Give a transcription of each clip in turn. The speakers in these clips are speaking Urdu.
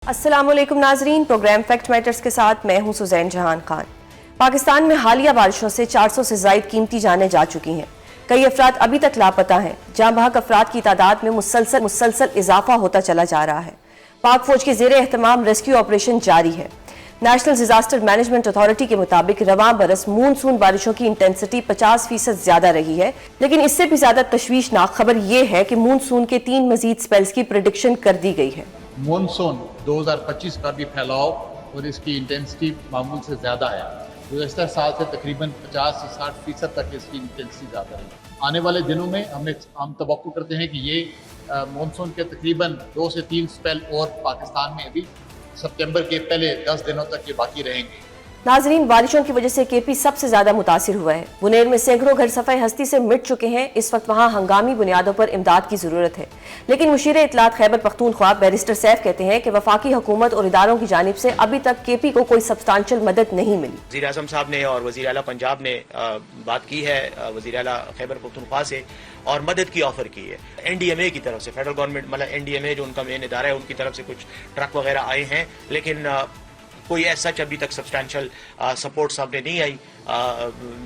السلام علیکم ناظرین، پروگرام فیکٹ میٹرز کے ساتھ میں ہوں سزین جہان خان۔ پاکستان میں حالیہ بارشوں سے 400 سے زائد قیمتی جانیں جا چکی ہیں۔ کئی افراد ابھی تک لاپتہ ہیں۔ جاں بحق افراد کی تعداد میں مسلسل اضافہ ہوتا چلا جا رہا ہے۔ پاک فوج کے زیر اہتمام ریسکیو آپریشن جاری ہے۔ نیشنل ڈیزاسٹر مینجمنٹ اتھارٹی کے مطابق رواں برس مون سون بارشوں کی انٹینسٹی 50% زیادہ رہی ہے، لیکن اس سے بھی زیادہ تشویشناک خبر یہ ہے کہ مون سون کے 3 مزید سپیلز کی پریڈکشن کر دی گئی ہے۔ مونسون 2025 کا بھی پھیلاؤ اور اس کی انٹینسٹی معمول سے زیادہ ہے۔ گزشتہ سال سے تقریباً 50 سے 60% تک اس کی انٹینسٹی زیادہ ہے۔ آنے والے دنوں میں ہم توقع کرتے ہیں کہ یہ مونسون کے تقریباً 2 سے 3 سپیل اور پاکستان میں ابھی سپتمبر کے پہلے 10 دنوں تک یہ باقی رہیں گے۔ ناظرین، بارشوں کی وجہ سے کے پی سب سے زیادہ متاثر ہوا ہے۔ بنیر میں سینکڑوں گھر صفحہ ہستی سے مٹ چکے ہیں۔ اس وقت وہاں ہنگامی بنیادوں پر امداد کی ضرورت ہے، لیکن مشیر اطلاعات خیبر پختونخوا بیرسٹر سیف کہتے ہیں کہ وفاقی حکومت اور اداروں کی جانب سے ابھی تک کے پی کو کوئی سبسٹانشل مدد نہیں ملی۔ وزیر اعظم صاحب نے اور وزیر اعلیٰ پنجاب نے بات کی ہے وزیر اعلیٰ خیبر پختونخوا سے اور مدد کی آفر کی ہے۔ این ڈی ایم اے کی طرف سے، فیڈرل گورنمنٹ مطلب این ڈی ایم اے جو ان کا مین ادارہ ہے، ان کی طرف سے کچھ ٹرک وغیرہ آئے ہیں، لیکن کوئی ایسا سچ ابھی تک سبسٹینشل سپورٹ سامنے نہیں آئی۔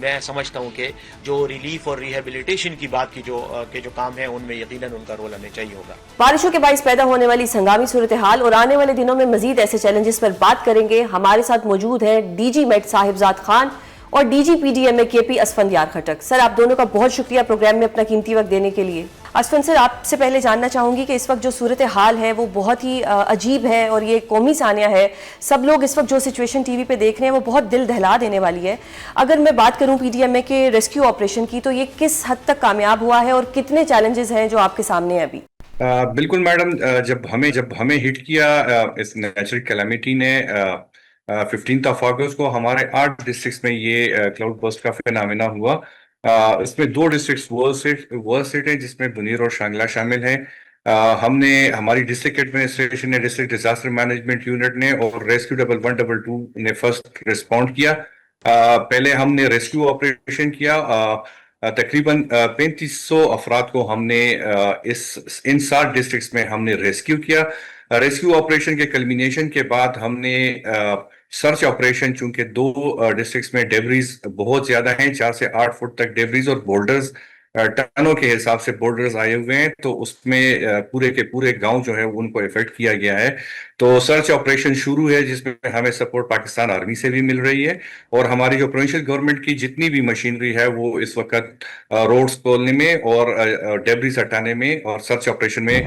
میں سمجھتا ہوں کہ جو ریلیف اور ریہیبلیٹیشن کی بات کی جو کام ہے، ان میں یقیناً ان کا رول ہمیں چاہیے ہوگا۔ بارشوں کے باعث پیدا ہونے والی اس ہنگامی صورتحال اور آنے والے دنوں میں مزید ایسے چیلنجز پر بات کریں گے۔ ہمارے ساتھ موجود ہیں D G met Sahibzad Khan اور D G P D M A K P Asfandyar Khattak. سر، آپ دونوں کا بہت شکریہ پروگرام میں اپنا قیمتی وقت دینے کے لیے۔ اسفند سر، آپ سے پہلے جاننا چاہوں گی کہ اس وقت جو صورتحال ہے وہ بہت ہی عجیب ہے اور یہ قومی سانیہ ہے۔ سب لوگ اس وقت جو سچویشن ٹی وی پہ دیکھ رہے ہیں وہ بہت دل دہلا دینے والی ہے۔ اگر میں بات کروں پی ڈی ایم اے کے ریسکیو آپریشن کی، تو یہ کس حد تک کامیاب ہوا ہے اور کتنے چیلنجز ہیں جو آپ کے سامنے ہیں ابھی؟ بالکل میڈم، جب ہمیں ہٹ کیا اس نیچرل کیلامٹی نے 15 اگست کو، ہمارے 8 ڈسٹرکٹس میں یہ کلاؤڈ برسٹ کا فینامنا ہوا۔ اس میں 2 ڈسٹرکٹس ورسٹ ہٹ ہیں، جس میں بنیر اور شانگلہ شامل ہیں۔ ہماری ڈسٹرکٹ ایڈمنسٹریشن نے، ڈسٹرکٹ ڈیزاسٹر مینجمنٹ یونٹ نے اور ریسکیو 112 نے فرسٹ رسپونڈ کیا۔ پہلے ہم نے ریسکیو آپریشن کیا۔ تقریباً 3500 افراد کو ہم نے ان 7 ڈسٹرکٹس میں ہم نے ریسکیو کیا۔ ریسکیو آپریشن کے کلمینیشن کے بعد ہم نے سرچ آپریشن، چونکہ 2 ڈسٹرکٹس میں ڈیبریز بہت زیادہ ہیں، 4 سے 8 فٹ تک ڈیبریز اور بولڈرز ٹنوں کے حساب سے بولڈرز آئے ہوئے ہیں، تو اس میں پورے کے پورے گاؤں جو ہے ان کو افیکٹ کیا گیا ہے۔ تو سرچ آپریشن شروع ہے، جس میں ہمیں سپورٹ پاکستان آرمی سے بھی مل رہی ہے، اور ہماری جو پروونشل گورنمنٹ کی جتنی بھی مشینری ہے وہ اس وقت روڈز کھولنے میں اور ڈیبریز ہٹانے میں اور سرچ آپریشن میں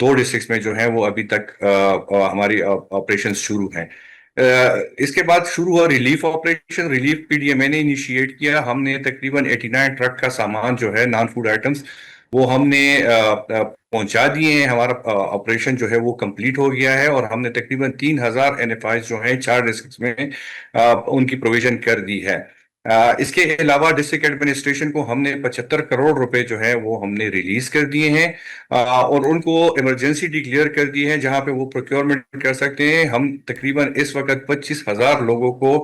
2 ڈسٹرکٹس میں جو ہیں وہ ابھی تک ہماری آپریشن شروع ہیں۔ اس کے بعد شروع ہوا relief operation. Relief P D M A نے انیشیٹ کیا۔ ہم نے تقریباً 89 ٹرک کا سامان جو ہے، نان فوڈ آئٹمس، وہ ہم نے پہنچا دیے ہیں۔ ہمارا آپریشن جو ہے وہ کمپلیٹ ہو گیا ہے، اور ہم نے تقریباً 3000 NFIs جو ہیں 4 ڈسٹرکٹس میں ان کی پروویژن کر دی ہے۔ اس کے علاوہ ڈسٹرکٹ ایڈمنسٹریشن کو ہم نے 75 کروڑ روپے جو ہے وہ ہم نے ریلیز کر دیے ہیں، اور ان کو ایمرجنسی ڈکلیئر کر دی ہے، جہاں پہ وہ پروکیورمنٹ کر سکتے ہیں۔ ہم تقریباً اس وقت 25,000 لوگوں کو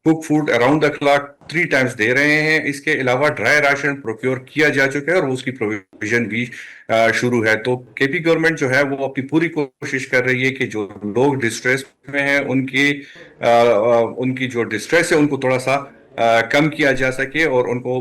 cook food around the clock 3 times دے رہے ہیں۔ اس کے علاوہ ڈرائی راشن پروکیور کیا جا چکا ہے، اور اس کی پروویژن بھی شروع ہے۔ تو کے پی گورنمنٹ جو ہے وہ اپنی پوری کوشش کر رہی ہے کہ جو لوگ ڈسٹریس میں ہیں ان کی جو ڈسٹریس ہے ان کو تھوڑا سا کم کیا جا سکے، اور ان کو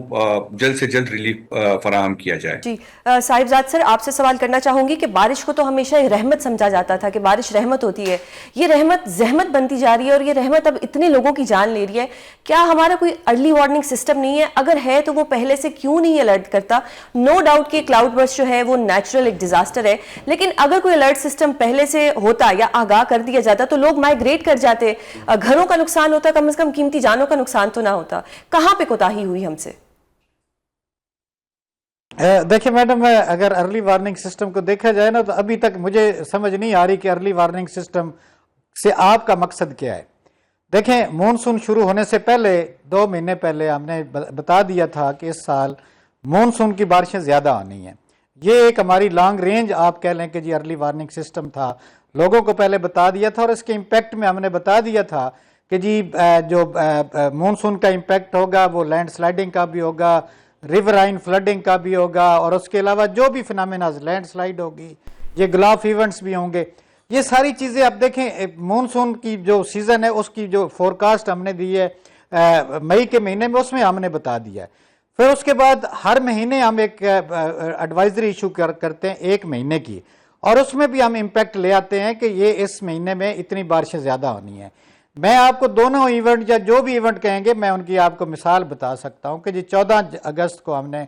جلد سے جلد ریلیف فراہم کیا جائے۔ جی صاحبزاد سر، آپ سے سوال کرنا چاہوں گی کہ بارش کو تو ہمیشہ رحمت سمجھا جاتا تھا کہ بارش رحمت ہوتی ہے، یہ رحمت زحمت بنتی جا رہی ہے، اور یہ رحمت اب اتنے لوگوں کی جان لے رہی ہے۔ کیا ہمارا کوئی ارلی وارننگ سسٹم نہیں ہے؟ اگر ہے تو وہ پہلے سے کیوں نہیں الرٹ کرتا؟ نو ڈاؤٹ کہ کلاؤڈ برسٹ جو ہے وہ نیچرل ایک ڈیزاسٹر ہے، لیکن اگر کوئی الرٹ سسٹم پہلے سے ہوتا یا آگاہ کر دیا جاتا تو لوگ مائیگریٹ کر جاتے، گھروں کا نقصان ہوتا، کم از کم قیمتی جانوں کا نقصان تو نہ ہوتا۔ کہاں پہ کوتاہی ہوئی ہم سے؟ دیکھیں میڈم، اگر ارلی وارننگ سسٹم کو دیکھا جائے نا، تو ابھی تک مجھے سمجھ نہیں آ رہی کہ ارلی وارننگ سسٹم سے آپ کا مقصد کیا ہے۔ دیکھیں، مونسون شروع ہونے سے پہلے 2 مہینے پہلے ہم نے بتا دیا تھا کہ اس سال مونسون کی بارشیں زیادہ آنی ہیں۔ یہ ایک ہماری لانگ رینج آپ کہہ لیں کہ جی ارلی وارننگ سسٹم تھا، لوگوں کو پہلے بتا دیا تھا، اور اس کے امپیکٹ میں ہم نے بتا دیا تھا کہ جی جو مونسون کا امپیکٹ ہوگا وہ لینڈ سلائڈنگ کا بھی ہوگا، ریورائن فلڈنگ کا بھی ہوگا، اور اس کے علاوہ جو بھی فنامیناز، لینڈ سلائڈ ہوگی، یہ گلاف ایونٹس بھی ہوں گے۔ یہ ساری چیزیں آپ دیکھیں مونسون کی جو سیزن ہے اس کی جو فورکاسٹ ہم نے دی ہے مئی کے مہینے میں، اس میں ہم نے بتا دیا ہے. پھر اس کے بعد ہر مہینے ہم ایک ایڈوائزری ایشو کرتے ہیں 1 مہینے کی، اور اس میں بھی ہم امپیکٹ لے آتے ہیں کہ یہ اس مہینے میں اتنی بارشیں زیادہ ہونی ہیں. میں آپ کو دونوں ایونٹ یا جو بھی ایونٹ کہیں گے میں ان کی آپ کو مثال بتا سکتا ہوں کہ جی 14 اگست کو ہم نے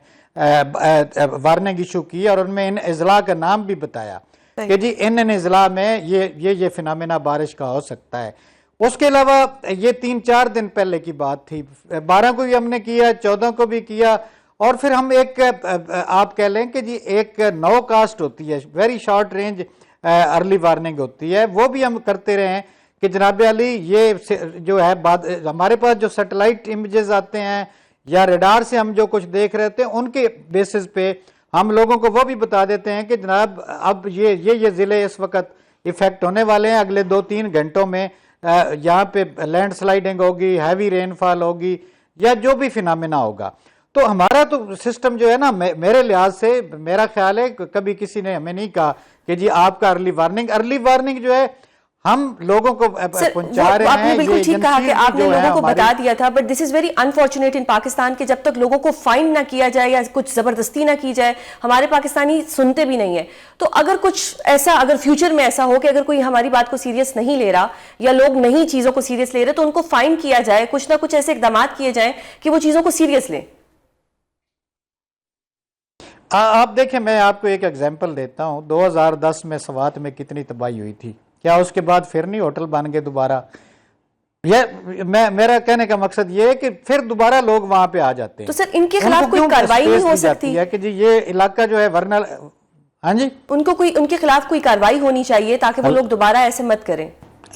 وارننگ ایشو کی اور ان میں ان اضلاع کا نام بھی بتایا کہ جی ان اضلاع میں یہ فنامنا بارش کا ہو سکتا ہے. اس کے علاوہ یہ 3-4 دن پہلے کی بات تھی، 12 کو بھی ہم نے کیا، 14 کو بھی کیا، اور پھر ہم ایک آپ کہہ لیں کہ جی ایک نو کاسٹ ہوتی ہے، very short range early warning ہوتی ہے، وہ بھی ہم کرتے رہے ہیں کہ جناب علی یہ جو ہے ہمارے پاس جو سیٹلائٹ امیجز آتے ہیں یا ریڈار سے ہم جو کچھ دیکھ رہے تھے ان کے بیسس پہ ہم لوگوں کو وہ بھی بتا دیتے ہیں کہ جناب اب یہ ضلع اس وقت ایفیکٹ ہونے والے ہیں، اگلے 2-3 گھنٹوں میں یہاں پہ لینڈ سلائڈنگ ہوگی، ہیوی رین فال ہوگی یا جو بھی فنامنا ہوگا. تو ہمارا تو سسٹم جو ہے نا میرے لحاظ سے میرا خیال ہے کبھی کسی نے ہمیں نہیں کہا کہ جی آپ کا ارلی وارننگ جو ہے ہم لوگوں کو پہنچا رہے ہیں. آپ نے بالکل ٹھیک کہا کہ آپ نے لوگوں کو بتا دیا تھا، but this is very unfortunate in Pakistan کہ جب تک لوگوں کو فائن نہ کیا جائے یا کچھ زبردستی نہ کی جائے ہمارے پاکستانی سنتے بھی نہیں ہیں. تو اگر کچھ ایسا اگر فیوچر میں ایسا ہو کہ اگر کوئی ہماری بات کو سیریس نہیں لے رہا یا لوگ نہیں چیزوں کو سیریس لے رہے تو ان کو فائن کیا جائے، کچھ نہ کچھ ایسے اقدامات کیے جائیں کہ وہ چیزوں کو سیریس لیں. آپ دیکھیں میں آپ کو ایک ایگزامپل دیتا ہوں. 2010 میں سوات میں کتنی تباہی ہوئی تھی، کیا اس کے بعد پھر نہیں ہوٹل بن گئے دوبارہ؟ میرا کہنے کا مقصد یہ ہے کہ پھر دوبارہ لوگ وہاں پہ آ جاتے ہیں. تو سر ان کے خلاف کوئی کارروائی نہیں ہو سکتی ہے کہ جی یہ علاقہ جو ہے ورنل، ہاں جی ان کے خلاف کوئی کارروائی ہونی چاہیے تاکہ وہ لوگ دوبارہ ایسے مت کریں.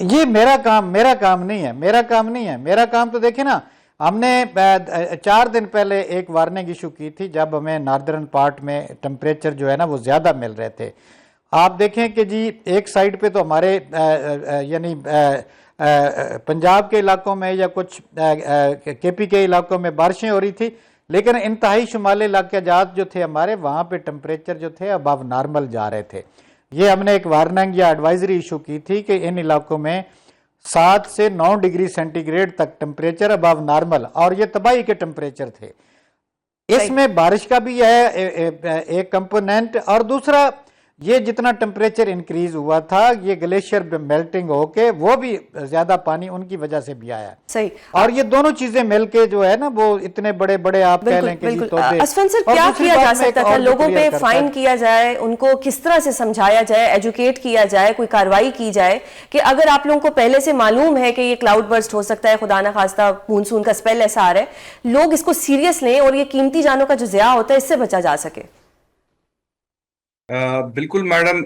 یہ میرا کام نہیں ہے. میرا کام تو دیکھیں نا، ہم نے 4 دن پہلے ایک وارننگ ایشو کی تھی جب ہمیں ناردرن پارٹ میں ٹمپریچر جو ہے نا وہ زیادہ مل رہے تھے. آپ دیکھیں کہ جی ایک سائڈ پہ تو ہمارے یعنی پنجاب کے علاقوں میں یا کچھ کے پی کے علاقوں میں بارشیں ہو رہی تھی، لیکن انتہائی شمالی علاقے جات جو تھے ہمارے وہاں پہ ٹمپریچر جو تھے ابو نارمل جا رہے تھے. یہ ہم نے ایک وارننگ یا ایڈوائزری ایشو کی تھی کہ ان علاقوں میں 7 سے 9 ڈگری سینٹی گریڈ تک ٹمپریچر ابو نارمل، اور یہ تباہی کے ٹمپریچر تھے. اس میں بارش کا بھی ہے ایک کمپوننٹ، اور دوسرا یہ جتنا ٹمپریچر انکریز ہوا تھا یہ گلیشیئر میلٹنگ ہو کے وہ بھی زیادہ پانی ان کی وجہ سے بھی آیا. صحیح. اور یہ دونوں چیزیں مل کے جو ہے نا وہ اتنے بڑے بڑے آپ کہہ لیں کہ اسفند سر کیا کیا جا سکتا تھا؟ لوگوں پہ فائن کیا جائے، ان کو کس طرح سے سمجھایا جائے، ایجوکیٹ کیا جائے، کوئی کارروائی کی جائے کہ اگر آپ لوگوں کو پہلے سے معلوم ہے کہ یہ کلاؤڈ برسٹ ہو سکتا ہے، خدا نہ خواستہ مونسون کا اسپیل ایسا آ رہا ہے، لوگ اس کو سیریس لیں اور یہ قیمتی جانوں کا جو ضیاع ہوتا ہے اس سے بچا جا سکے. بالکل میڈم،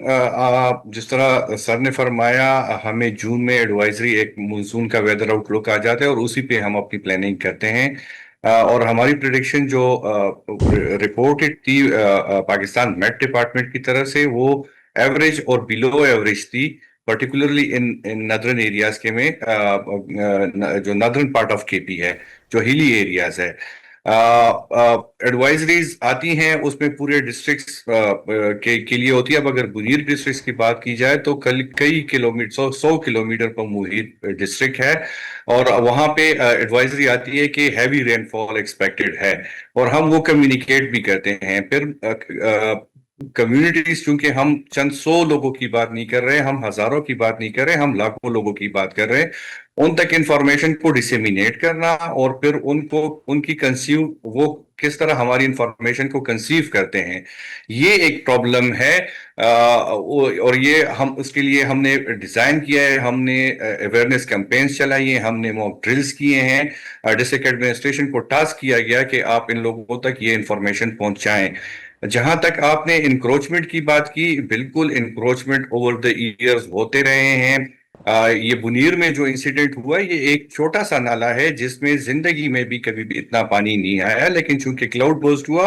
جس طرح سر نے فرمایا ہمیں جون میں ایڈوائزری ایک مونسون کا ویدر آؤٹ لک آ جاتا ہے اور اسی پہ ہم اپنی پلاننگ کرتے ہیں. اور ہماری پریڈکشن جو رپورٹڈ تھی پاکستان میٹ ڈپارٹمنٹ کی طرف سے وہ ایوریج اور بلو ایوریج تھی، پرٹیکولرلی ان نادرن ایریاز کے میں جو نادرن پارٹ آف کے پی ہے، جو ہلی ایریاز ہے. ایڈوائزریز آتی ہیں اس میں پورے ڈسٹرکٹس کے لیے ہوتی ہے. اب اگر بنیر ڈسٹرکٹس کی بات کی جائے تو کئی کلومیٹر 100 کلومیٹر پر محیط ڈسٹرکٹ ہے، اور وہاں پہ ایڈوائزری آتی ہے کہ ہیوی رین فال ایکسپیکٹڈ ہے، اور ہم وہ کمیونیکیٹ بھی کرتے ہیں. پھر کمیونٹیز، چونکہ ہم چند 100 لوگوں کی بات نہیں کر رہے، ہم ہزاروں کی بات نہیں کر رہے، ہم لاکھوں لوگوں کی بات کر رہے ہیں، ان تک انفارمیشن کو ڈسیمینیٹ کرنا اور پھر ان کی کنسیو، وہ کس طرح ہماری انفارمیشن کو کنسیو کرتے ہیں، یہ ایک پرابلم ہے. اور یہ اس کے لیے ہم نے ڈیزائن کیا ہے، ہم نے اویئرنیس کیمپینز چلائی ہیں، ہم نے موک ڈرلز کیے ہیں. ڈسٹرکٹ ایڈمنسٹریشن کو ٹاسک کیا گیا کہ آپ ان لوگوں تک یہ انفارمیشن پہنچائیں. جہاں تک آپ نے انکروچمنٹ کی بات کی، بالکل انکروچمنٹ اوور دا ایئرز ہوتے رہے ہیں. یہ بنیر میں جو انسیڈنٹ ہوا یہ ایک چھوٹا سا نالہ ہے جس میں زندگی میں بھی کبھی بھی اتنا پانی نہیں آیا، لیکن چونکہ کلاؤڈ برسٹ ہوا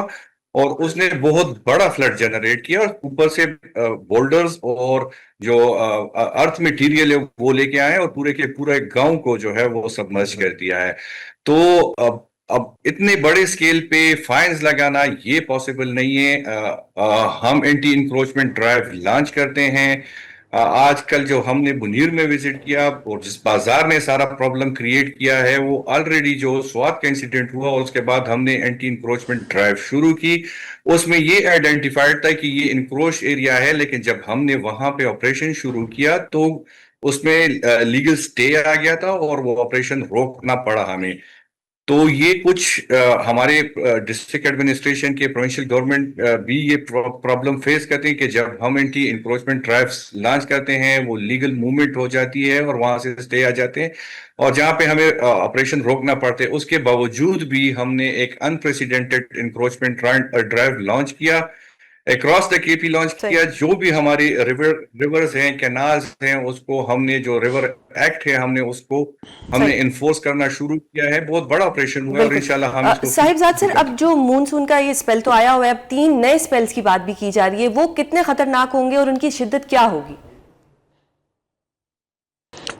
اور اس نے بہت بڑا فلڈ جنریٹ کیا، اور اوپر سے بولڈرز اور جو ارتھ مٹیریل ہے وہ لے کے آئے اور پورے کے پورے گاؤں کو جو ہے وہ سبمرج کر دیا ہے. تو اب اتنے بڑے سکیل پہ فائنز لگانا یہ پاسبل نہیں ہے. ہم اینٹی انکروچمنٹ ڈرائیو لانچ کرتے ہیں. آج کل جو ہم نے بنیر میں وزٹ کیا اور جس بازار نے سارا پرابلم کریٹ کیا ہے وہ آلریڈی جو سوات کا انسیڈنٹ ہوا اور اس کے بعد ہم نے اینٹی انکروچمنٹ ڈرائیو شروع کی. اس میں یہ آئیڈینٹیفائڈ تھا کہ یہ انکروچ ایریا ہے, لیکن جب ہم نے وہاں پہ آپریشن شروع کیا تو اس میں لیگل سٹے آ گیا تھا اور وہ آپریشن روکنا پڑا ہمیں. تو یہ کچھ ہمارے ڈسٹرکٹ ایڈمنسٹریشن کے پروونشل گورنمنٹ بھی یہ پرابلم فیس کرتے ہیں کہ جب ہم اینٹی انکروچمنٹ ڈرائیوز لانچ کرتے ہیں وہ لیگل موومنٹ ہو جاتی ہے اور وہاں سے اسٹے آ جاتے ہیں اور جہاں پہ ہمیں آپریشن روکنا پڑتے ہیں. اس کے باوجود بھی ہم نے ایک انپریسیڈنٹڈ انکروچمنٹ ڈرائیو لانچ کیا, اکراس دا کے پی لانچ کیا. جو بھی ہماری ریورز ہیں, کینالز ہیں, اس کو ہم نے جو ریور ایکٹ ہے ہم نے انفورس کرنا شروع کیا ہے. بہت بڑا آپریشن ہوا ہے اور انشاءاللہ ہم اس کو صاحبزاد سر, اب جو مونسون کا یہ اسپیل تو آیا ہوا ہے, اب 3 نئے اسپیلز کی بات بھی کی جا رہی ہے, وہ کتنے خطرناک ہوں گے اور ان کی شدت کیا ہوگی؟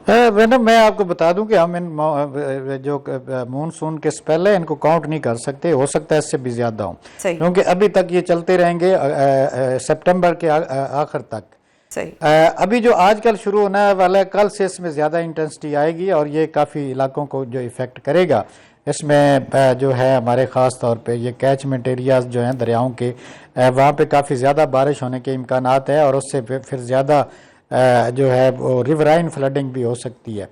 میں آپ کو بتا دوں کہ ہم ان جو مونسون کے سپیل ہے ان کو کاؤنٹ نہیں کر سکتے, ہو سکتا ہے اس سے بھی زیادہ ہوں, کیونکہ ابھی تک یہ چلتے رہیں گے سپٹمبر کے آخر تک. ابھی جو آج کل شروع ہونے والا ہے, کل سے اس میں زیادہ انٹینسٹی آئے گی اور یہ کافی علاقوں کو جو ایفیکٹ کرے گا. اس میں جو ہے ہمارے خاص طور پہ یہ کیچمنٹ ایریاز جو ہیں دریاؤں کے, وہاں پہ کافی زیادہ بارش ہونے کے امکانات ہیں اور اس سے پھر زیادہ جو ہے وہ ریورائن فلڈنگ بھی ہو سکتی ہے.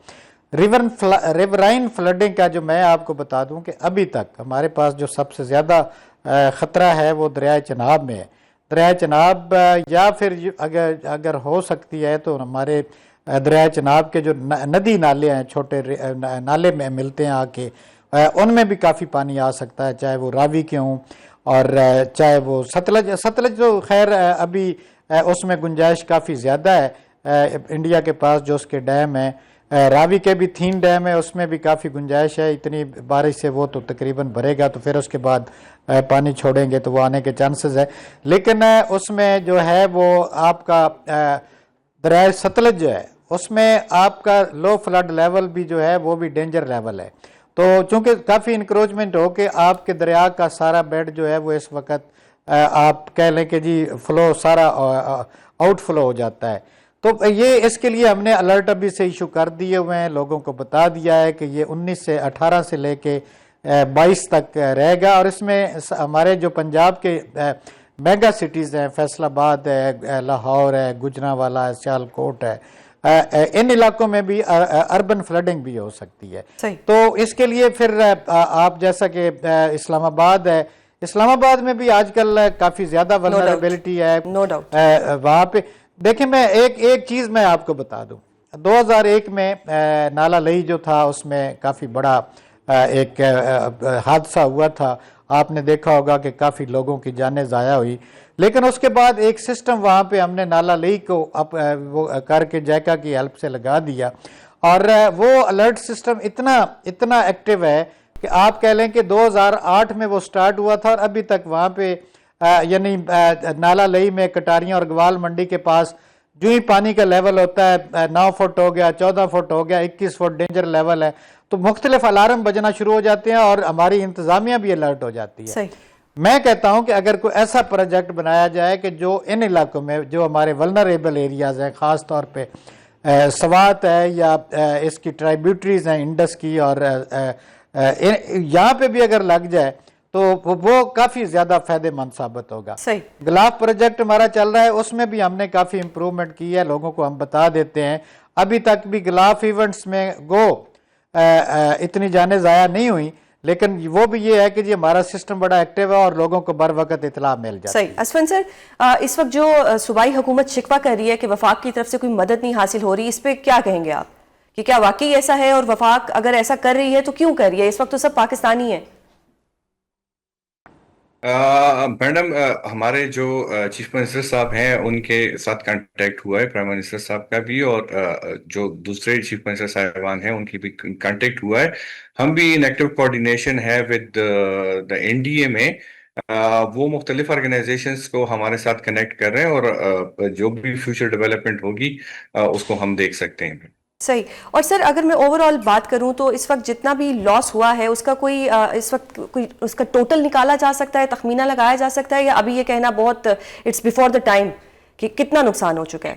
ریورائن فلڈنگ کا جو میں آپ کو بتا دوں کہ ابھی تک ہمارے پاس جو سب سے زیادہ خطرہ ہے وہ دریائے چناب میں ہے. دریائے چناب یا پھر اگر ہو سکتی ہے تو ہمارے دریائے چناب کے جو ندی نالے ہیں, چھوٹے نالے میں ملتے ہیں آ کے, ان میں بھی کافی پانی آ سکتا ہے, چاہے وہ راوی کے ہوں اور چاہے وہ ستلج تو خیر ابھی اس میں گنجائش کافی زیادہ ہے. انڈیا کے پاس جو اس کے ڈیم ہیں, راوی کے بھی 3 ڈیم ہے, اس میں بھی کافی گنجائش ہے. اتنی بارش سے وہ تو تقریباً بھرے گا, تو پھر اس کے بعد پانی چھوڑیں گے تو وہ آنے کے چانسز ہے. لیکن اس میں جو ہے وہ آپ کا دریائے ستلج جو ہے اس میں آپ کا لو فلڈ لیول بھی جو ہے وہ بھی ڈینجر لیول ہے. تو چونکہ کافی انکروچمنٹ ہو کہ آپ کے دریا کا سارا بیڈ جو ہے وہ اس وقت آپ کہہ لیں کہ جی فلو سارا آؤٹ فلو ہو جاتا ہے. تو یہ اس کے لیے ہم نے الرٹ ابھی سے ایشو کر دیے ہوئے ہیں, لوگوں کو بتا دیا ہے کہ یہ 18 سے لے کے 22 تک رہے گا. اور اس میں ہمارے جو پنجاب کے میگا سٹیز ہیں, فیصل آباد ہے, لاہور ہے, گجرانوالہ ہے, سیالکوٹ ہے, ان علاقوں میں بھی اربن فلڈنگ بھی ہو سکتی ہے. تو اس کے لیے پھر آپ جیسا کہ اسلام آباد ہے, اسلام آباد میں بھی آج کل کافی زیادہ ولنریبلٹی ہے وہاں پہ. دیکھیں میں ایک چیز میں آپ کو بتا دوں, 2001 میں نالا لئی جو تھا اس میں کافی بڑا ایک حادثہ ہوا تھا. آپ نے دیکھا ہوگا کہ کافی لوگوں کی جانیں ضائع ہوئی, لیکن اس کے بعد ایک سسٹم وہاں پہ ہم نے نالا لئی کو وہ کر کے جیکا کی ہیلپ سے لگا دیا, اور وہ الرٹ سسٹم اتنا ایکٹیو ہے کہ آپ کہہ لیں کہ 2008 میں وہ سٹارٹ ہوا تھا اور ابھی تک وہاں پہ یعنی نالا لئی میں کٹاریاں اور گوال منڈی کے پاس جو ہی پانی کا لیول ہوتا ہے 9 فٹ ہو گیا, 14 فٹ ہو گیا, 21 فٹ ڈینجر لیول ہے, تو مختلف الارم بجنا شروع ہو جاتے ہیں اور ہماری انتظامیہ بھی الرٹ ہو جاتی ہے. میں کہتا ہوں کہ اگر کوئی ایسا پروجیکٹ بنایا جائے کہ جو ان علاقوں میں جو ہمارے ولنریبل ایریاز ہیں, خاص طور پہ سوات ہے یا اس کی ٹرائیبیوٹریز ہیں انڈس کی, اور یہاں پہ بھی اگر لگ جائے تو وہ کافی زیادہ فائدہ مند ثابت ہوگا. گلاف پروجیکٹ ہمارا چل رہا ہے, اس میں بھی ہم نے کافی امپروومنٹ کی ہے, لوگوں کو ہم بتا دیتے ہیں. ابھی تک بھی گلاف ایونٹس میں اتنی جانیں ضائع نہیں ہوئی, لیکن وہ بھی یہ ہے کہ جی ہمارا سسٹم بڑا ایکٹیو ہے اور لوگوں کو بر وقت اطلاع مل جاتی ہے. صحیح. اسفند سر, اس وقت جو صوبائی حکومت شکوہ کر رہی ہے کہ وفاق کی طرف سے کوئی مدد نہیں حاصل ہو رہی, اس پہ کیا کہیں گے آپ کہ کیا واقعی ایسا ہے, اور وفاق اگر ایسا کر رہی ہے تو کیوں کر رہی ہے؟ اس وقت تو سب پاکستانی ہیں. میڈم, ہمارے جو چیف منسٹر صاحب ہیں ان کے ساتھ کانٹیکٹ ہوا ہے, پرائم منسٹر صاحب کا بھی, اور جو دوسرے چیف منسٹر صاحبان ہیں ان کی بھی کانٹیکٹ ہوا ہے. ہم بھی ان ایکٹیو کوارڈینیشن ہے ود دا NDA میں, وہ مختلف آرگنائزیشنز کو ہمارے ساتھ کنیکٹ کر رہے ہیں, اور جو بھی فیوچر ڈیولپمنٹ ہوگی اس کو ہم دیکھ سکتے ہیں. صحیح. اور سر اگر میں اوور آل بات کروں تو اس وقت جتنا بھی لاس ہوا ہے اس کا کوئی اس وقت کوئی اس کا ٹوٹل نکالا جا سکتا ہے, تخمینہ لگایا جا سکتا ہے, یا ابھی یہ کہنا بہت اٹس بیفور دا ٹائم کہ کتنا نقصان ہو چکا ہے؟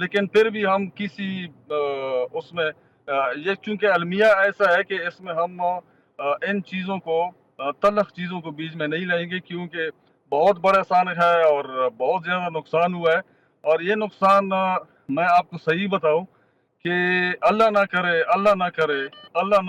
لیکن پھر بھی ہم کسی اس میں یہ چونکہ المیہ ایسا ہے کہ اس میں ہم ان چیزوں کو تلخ چیزوں کو بیچ میں نہیں لائیں گے، کیونکہ بہت بڑا احسان ہے اور بہت زیادہ نقصان ہوا ہے. اور یہ نقصان میں آپ کو صحیح بتاؤں کہ اللہ نہ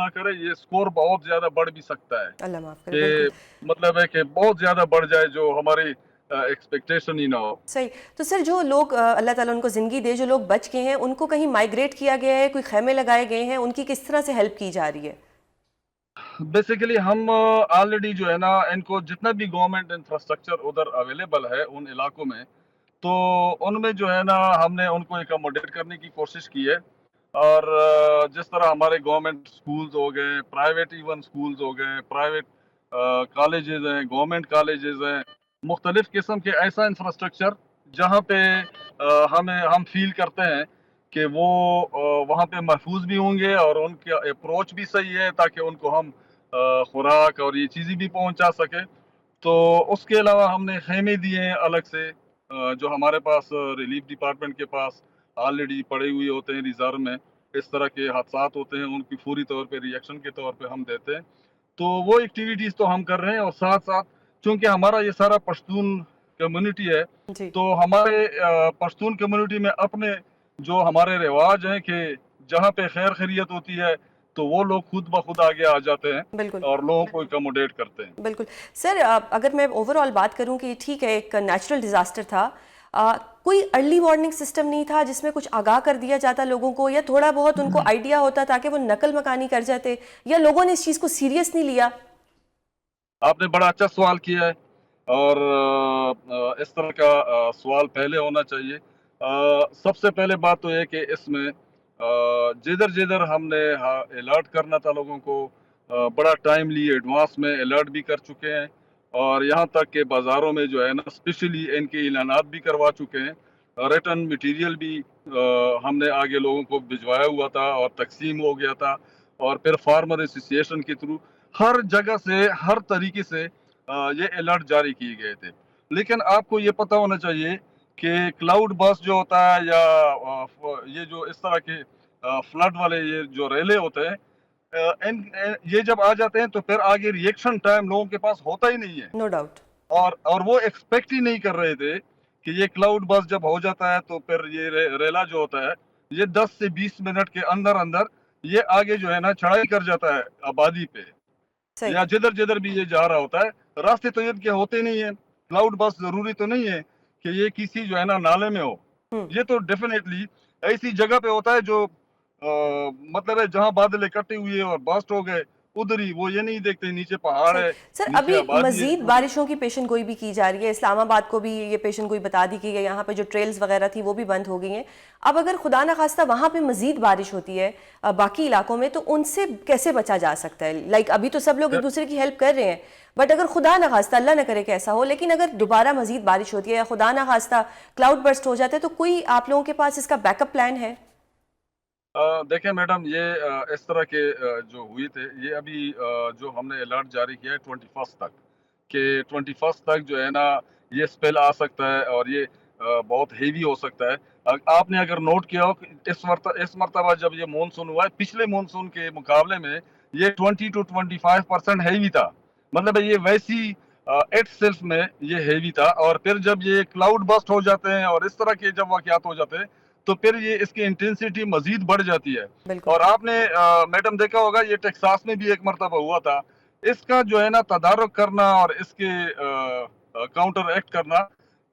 کرے یہ سکور بہت زیادہ بڑھ بھی سکتا ہے، اللہ معاف کرے. کہ بالکل مطلب ہے کہ بہت زیادہ بڑھ جائے جو ہماری ایکسپیکٹیشن ہی نہ ہو. صحیح. تو سر جو لوگ اللہ تعالیٰ ان کو زندگی دے، جو لوگ بچ گئے ہیں، ان کو کہیں مائیگریٹ کیا گیا ہے، کوئی خیمے لگائے گئے ہیں، ان کی کس طرح سے ہیلپ کی جا رہی ہے؟ بیسیکلی ہم آلریڈی جو ہے نا ان کو جتنا بھی گورنمنٹ انفراسٹرکچر ادھر اویلیبل ہے ان علاقوں میں، تو ان میں جو ہے نا ہم نے ان کو اکاموڈیٹ کرنے کی کوشش کی ہے. اور جس طرح ہمارے گورنمنٹ سکولز ہو گئے، پرائیویٹ ایون سکولز ہو گئے، پرائیویٹ کالجز ہیں، گورنمنٹ کالجز ہیں، مختلف قسم کے ایسا انفراسٹرکچر جہاں پہ ہم فیل کرتے ہیں کہ وہ وہاں پہ محفوظ بھی ہوں گے اور ان کا اپروچ بھی صحیح ہے، تاکہ ان کو ہم خوراک اور یہ چیزیں بھی پہنچا سکیں. تو اس کے علاوہ ہم نے خیمے دیے ہیں الگ سے، جو ہمارے پاس ریلیف ڈپارٹمنٹ کے پاس آلریڈی پڑے ہوئے ہوتے ہیں ریزرو میں. اس طرح کے حادثات ہوتے ہیں ان کی فوری طور پہ ریئیکشن کے طور پہ ہم دیتے ہیں. تو وہ ایکٹیویٹیز تو ہم کر رہے ہیں، اور ساتھ ساتھ چونکہ ہمارا یہ سارا پشتون کمیونٹی ہے، جی تو ہمارے پشتون کمیونٹی میں اپنے جو ہمارے رواج ہیں کہ جہاں پہ خیر خیریت ہوتی ہے تو وہ لوگ خود بخود آگے آ جاتے ہیں بالکل اور لوگوں کو اکاموڈیٹ کرتے ہیں. بالکل. سر اگر میں اوور آل بات کروں کہ ٹھیک ہے ایک نیچرل ڈیزاسٹر تھا، کوئی ارلی وارننگ سسٹم نہیں تھا جس میں کچھ آگاہ کر دیا جاتا لوگوں کو، یا تھوڑا بہت ان کو آئیڈیا ہوتا تاکہ وہ نقل مکانی کر جاتے، یا لوگوں نے اس چیز کو سیریس نہیں لیا؟ آپ نے بڑا اچھا سوال کیا ہے، اور اس طرح کا سوال پہلے ہونا چاہیے. سب سے پہلے بات تو یہ کہ اس میں جدھر ہم نے الرٹ کرنا تھا لوگوں کو، بڑا ٹائملی ایڈوانس میں الرٹ بھی کر چکے ہیں، اور یہاں تک کہ بازاروں میں جو ہے نا اسپیشلی ان کے اعلانات بھی کروا چکے ہیں. ریٹن مٹیریل بھی ہم نے آگے لوگوں کو بھجوایا ہوا تھا اور تقسیم ہو گیا تھا، اور پھر فارمر ایسوسیشن کے تھرو ہر جگہ سے ہر طریقے سے یہ الرٹ جاری کیے گئے تھے. لیکن آپ کو یہ پتہ ہونا چاہیے کہ کلاؤڈ بس جو ہوتا ہے یا یہ جو اس طرح کے فلڈ والے یہ جو ریلے ہوتے ہیں، یہ جب آ جاتے ہیں تو پھر آگے ریئیکشن ٹائم لوگوں کے پاس ہوتا ہی نہیں ہے. No doubt. اور وہ ایکسپیکٹ ہی نہیں کر رہے تھے کہ یہ کلاؤڈ بس جب ہو جاتا ہے تو پھر یہ ریلا جو ہوتا ہے یہ 10 سے 20 منٹ کے اندر یہ آگے جو ہے نا چڑھائی کر جاتا ہے آبادی پہ، صحیح. یا جدھر بھی یہ جا رہا ہوتا ہے. راستے تو ان کے ہوتے نہیں ہیں. کلاؤڈ بس ضروری تو نہیں ہے کہ یہ کسی جو ہے نا نالے میں ہو. یہ تو ڈیفینیٹلی ایسی جگہ پہ ہوتا ہے جو مطلب ہے جہاں بادل اکٹھے ہوئے اور باسٹ ہو گئے ادھر ہی، وہ یہ نہیں دیکھتے نیچے پہاڑ ہے، سر نیچے ابھی آبادی ہے. مزید بارشوں کی پیشن گوئی بھی کی جا رہی ہے، اسلام آباد کو بھی یہ پیشن گوئی بتا دی گئی ہے، یہاں پہ جو ٹریلز وغیرہ تھی وہ بھی بند ہو گئی ہیں. اب اگر خدا نہ خواستہ وہاں پہ مزید بارش ہوتی ہے باقی علاقوں میں، تو ان سے کیسے بچا جا سکتا ہے؟ لائک ابھی تو سب لوگ ایک دوسرے کی ہیلپ کر رہے ہیں، بٹ اگر خدا نہ خواستہ، اللہ نہ کرے کہ ایسا ہو، لیکن اگر دوبارہ مزید بارش ہوتی ہے یا خدا نہ خواستہ کلاؤڈ برسٹ ہو جاتا ہے، تو کوئی آپ لوگوں کے پاس اس کا بیک اپ پلان ہے؟ دیکھیں میڈم، یہ اس طرح کے جو ہوئے تھے، یہ ابھی جو ہم نے الرٹ جاری کیا ہے 21 تک، کہ 21 تک جو ہے نا یہ سپیل آ سکتا ہے اور یہ بہت ہیوی ہو سکتا ہے. آپ نے اگر نوٹ کیا ہو اس مرتبہ جب یہ مونسون ہوا ہے، پچھلے مونسون کے مقابلے میں یہ 20 to 25% ہیوی تھا. مطلب یہ ویسی ایٹ سیلف میں یہ ہیوی تھا، اور پھر جب یہ کلاؤڈ بسٹ ہو جاتے ہیں اور اس طرح کے جب واقعات ہو جاتے ہیں تو پھر یہ اس کی انٹینسٹی مزید بڑھ جاتی ہے. بالکل. اور آپ نے میڈم دیکھا ہوگا یہ ٹیکساس میں بھی ایک مرتبہ ہوا تھا. اس کا جو ہے نا تدارک کرنا اور اس کے کاؤنٹر ایکٹ کرنا،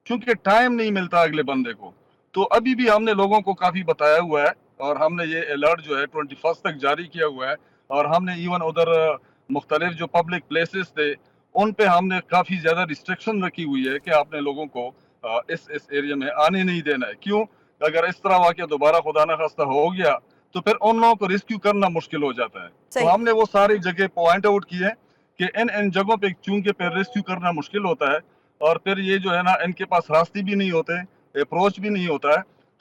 کیونکہ ٹائم نہیں ملتا اگلے بندے کو، تو ابھی بھی ہم نے لوگوں کو کافی بتایا ہوا ہے، اور ہم نے یہ الرٹ جو ہے 21 تک جاری کیا ہوا ہے. اور ہم نے ایون ادھر مختلف جو پبلک پلیسز تھے ان پہ ہم نے کافی زیادہ ریسٹرکشن رکھی ہوئی ہے کہ آپ نے لوگوں کو اس ایریا میں آنے نہیں دینا ہے. کیوں؟ اگر اس طرح واقعہ دوبارہ خدا نہ خواستہ ہو گیا تو پھر ان لوگوں کو ریسکیو کرنا مشکل ہو جاتا ہے. تو ہم نے وہ ساری جگہ پوائنٹ آؤٹ کی ہے کہ ان جگہوں پہ چونکہ پھر ریسکیو کرنا مشکل ہوتا ہے، اور پھر یہ جو ہے نا ان کے پاس راستے بھی نہیں ہوتے، اپروچ بھی نہیں ہوتا ہے،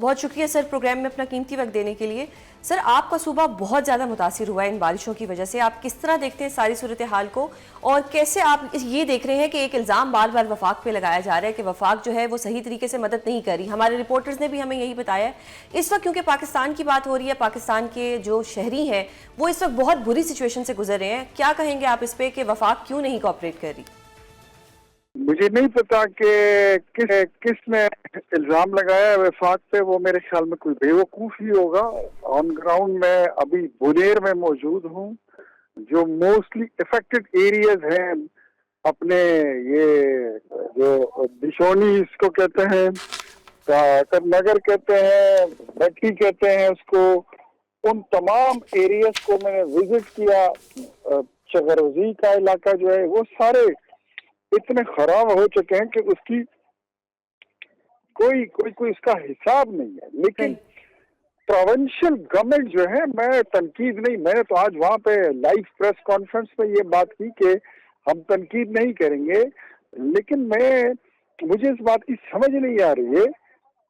بہت شکریہ سر پروگرام میں اپنا قیمتی وقت دینے کے لیے. سر آپ کا صوبہ بہت زیادہ متاثر ہوا ہے ان بارشوں کی وجہ سے. آپ کس طرح دیکھتے ہیں ساری صورتحال کو اور کیسے آپ یہ دیکھ رہے ہیں کہ ایک الزام بار بار وفاق پہ لگایا جا رہا ہے کہ وفاق جو ہے وہ صحیح طریقے سے مدد نہیں کر رہی. ہمارے رپورٹرز نے بھی ہمیں یہی بتایا ہے. اس وقت کیونکہ پاکستان کی بات ہو رہی ہے, پاکستان کے جو شہری ہیں وہ اس وقت بہت بری سچویشن سے گزر رہے ہیں, کیا کہیں گے آپ اس پہ کہ وفاق کیوں نہیں کوآپریٹ کر رہی؟ مجھے نہیں پتا کہ کس نے الزام لگایا ہے وفاق پہ. وہ میرے خیال میں کوئی بیوقوف ہی ہوگا. آن گراؤنڈ میں ابھی بنیر میں موجود ہوں, جو موسٹلی افیکٹڈ ایریاز ہیں اپنے, یہ جو بشونی اس کو کہتے ہیں, نگر کہتے ہیں, بٹی کہتے ہیں اس کو, ان تمام ایریاز کو میں نے وزٹ کیا. چغروزی کا علاقہ جو ہے وہ سارے اتنے خراب ہو چکے ہیں کہ اس کی کوئی اس کا حساب نہیں ہے. لیکن پروونشل گورنمنٹ جو ہے, میں تنقید نہیں, میں نے تو آج وہاں پہ لائیو پریس کانفرنس میں یہ بات کی کہ ہم تنقید نہیں کریں گے, لیکن مجھے اس بات کی سمجھ نہیں آ رہی ہے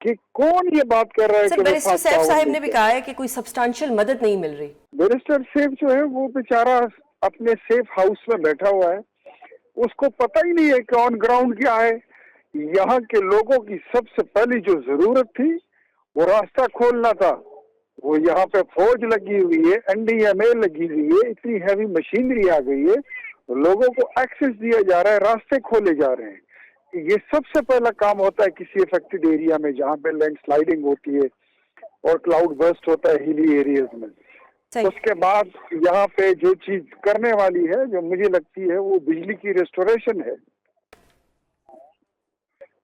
کہ کون یہ بات کر رہا ہے. سر بیرسٹر سیف صاحب نے بھی کہا ہے کہ کوئی سبسٹانشل مدد نہیں مل رہی. بیرسٹر سیف جو ہے وہ بیچارہ اپنے سیف ہاؤس میں بیٹھا ہوا ہے, اس کو پتہ ہی نہیں ہے کہ آن گراؤنڈ کیا ہے. یہاں کے لوگوں کی سب سے پہلی جو ضرورت تھی وہ راستہ کھولنا تھا. وہ یہاں پہ فوج لگی ہوئی ہے, NDMA لگی ہوئی ہے, اتنی ہیوی مشینری آ گئی ہے, لوگوں کو ایکسس دیا جا رہا ہے, راستے کھولے جا رہے ہیں. یہ سب سے پہلا کام ہوتا ہے کسی افیکٹڈ ایریا میں جہاں پہ لینڈ سلائڈنگ ہوتی ہے اور کلاؤڈ برسٹ ہوتا ہے ہلی ایریاز میں. اس کے بعد یہاں پہ جو چیز کرنے والی ہے جو مجھے لگتی ہے وہ بجلی کی ریسٹوریشن ہے,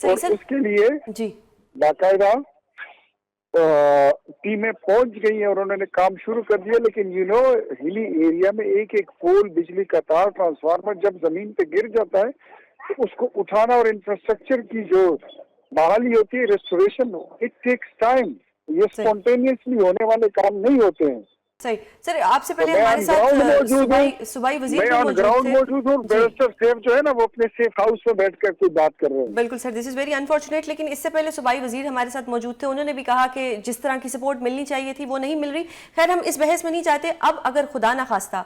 اور اس کے لیے جی باقاعدہ ٹیمیں پہنچ گئی ہیں اور انہوں نے کام شروع کر دیا. لیکن ہلی ایریا میں ایک پول بجلی کا تار ٹرانسفارمر جب زمین پہ گر جاتا ہے تو اس کو اٹھانا اور انفراسٹرکچر کی جو بحالی ہوتی ہے, ریسٹوریشن, اٹ ٹیکس ٹائم. یہ اسپونٹینیسلی ہونے والے کام نہیں ہوتے ہیں. صحیح. سر آپ سے پہلے ہمارے ساتھ صوبائی وزیر میں آن گراؤنڈ موجود ہوں. بیرسٹر سیف جو ہے نا وہ اپنے سیف ہاؤس میں بیٹھ کر کوئی بات کر رہے ہیں. بالکل سر, دس از ویری انفارچونیٹ. لیکن اس سے پہلے صوبائی وزیر ہمارے ساتھ موجود تھے, انہوں نے بھی کہا کہ جس طرح کی سپورٹ ملنی چاہیے تھی وہ نہیں مل رہی. خیر ہم اس بحث میں نہیں جاتے. اب اگر خدا نخواستہ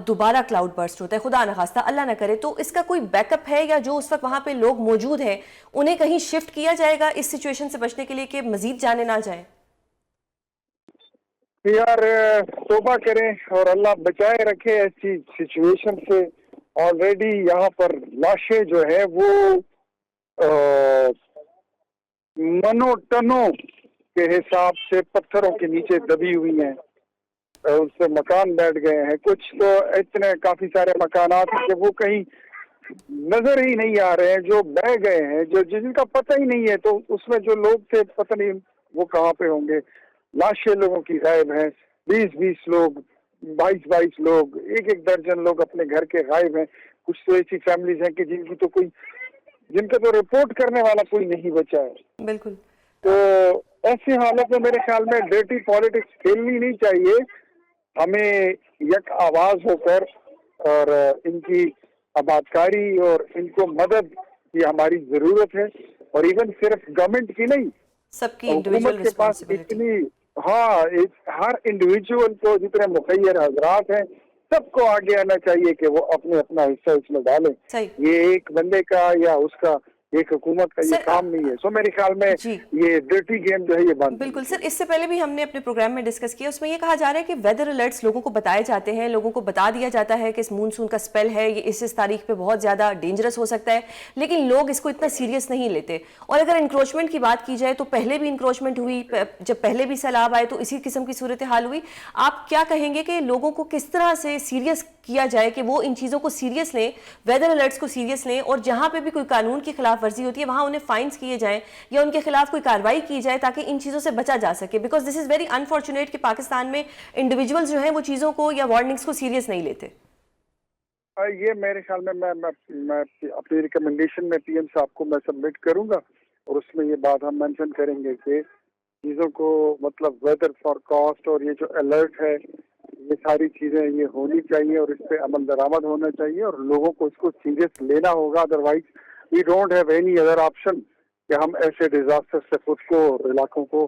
دوبارہ کلاؤڈ برسٹ ہوتا ہے, خدا نخواستہ اللہ نہ کرے, تو اس کا کوئی بیک اپ ہے یا جو اس وقت وہاں پہ لوگ موجود ہیں انہیں کہیں شفٹ کیا جائے گا اس سچویشن سے بچنے کے لیے کہ مزید جانے نہ جائیں؟ یار توبہ کریں اور اللہ بچائے رکھے ایسی سچویشن سے. آلریڈی یہاں پر لاشیں جو ہے وہ منو ٹنوں کے حساب سے پتھروں کے نیچے دبی ہوئی ہیں, اس سے مکان بیٹھ گئے ہیں. کچھ تو اتنے کافی سارے مکانات کہ وہ کہیں نظر ہی نہیں آ رہے ہیں, جو بہ گئے ہیں, جو جن کا پتہ ہی نہیں ہے. تو اس میں جو لوگ تھے پتہ نہیں وہ کہاں پہ ہوں گے. لاشیں لوگوں کی غائب ہیں, 20 لوگ, 22 لوگ, ایک درجن لوگ اپنے گھر کے غائب ہیں. کچھ تو ایسی فیملیز ہیں کہ جن کا تو رپورٹ کرنے والا کوئی نہیں بچا ہے. بالکل. تو ایسی حالت میں میرے خیال میں ڈرٹی پالیٹکس کھیلنی نہیں چاہیے. ہمیں یک آواز ہو کر اور ان کی آبادکاری اور ان کو مدد کی ہماری ضرورت ہے. اور ایون صرف گورنمنٹ کی نہیں, سب کی انڈیویجول کے پاس اتنی, ہر انڈیویجول کو جتنے مخیر حضرات ہیں سب کو آگے آنا چاہیے کہ وہ اپنا حصہ اس میں ڈالیں. یہ ایک بندے کا یا اس کا ایک حکومت کا یہ کام نہیں ہے. سو میرے خیال میں یہ ڈرٹی گیم جو ہے یہ بند. بالکل سر, اس سے پہلے بھی ہم نے اپنے پروگرام میں ڈسکس کیا, اس میں یہ کہا جا رہا ہے کہ ویدر الرٹس لوگوں کو بتائے جاتے ہیں, لوگوں کو بتا دیا جاتا ہے کہ اس مونسون کا سپیل ہے, یہ اس تاریخ پہ بہت زیادہ ڈینجرس ہو سکتا ہے, لیکن لوگ اس کو اتنا سیریس نہیں لیتے. اور اگر انکروچمنٹ کی بات کی جائے تو پہلے بھی انکروچمنٹ ہوئی, جب پہلے بھی سیلاب آئے تو اسی قسم کی صورتحال ہوئی. آپ کیا کہیں گے کہ لوگوں کو کس طرح سے سیریس کیا جائے کہ وہ ان چیزوں کو سیریس لیں, ویدر الرٹس کو سیریس لیں, اور جہاں پہ بھی کوئی قانون کی خلاف ورزی ہوتی ہے وہاں انہیں فائنز کیے جائیں یا ان کے خلاف کوئی کارروائی کی جائے تاکہ ان چیزوں سے بچا جا سکے؟ Because this is very unfortunate کہ پاکستان میں انڈیویجولز جو ہیں وہ چیزوں کو یا وارننگز کو سیریس نہیں لیتے. یہ میرے خیال میں اپنی ریکمنڈیشن میں پی ایم صاحب کو میں سبمٹ کروں گا, اور اس میں یہ بات ہم مینشن کریں گے کہ چیزوں کو مطلب ویدر فورکاسٹ اور یہ جو الرٹ ہے یہ ساری چیزیں یہ ہونی چاہیے اور اس پہ عمل درآمد ہونا چاہیے, اور لوگوں کو اس کو سیریس لینا ہوگا. Otherwise we don't have any other option کہ ہم ایسے ڈیزاسٹر سے خود کو علاقوں کو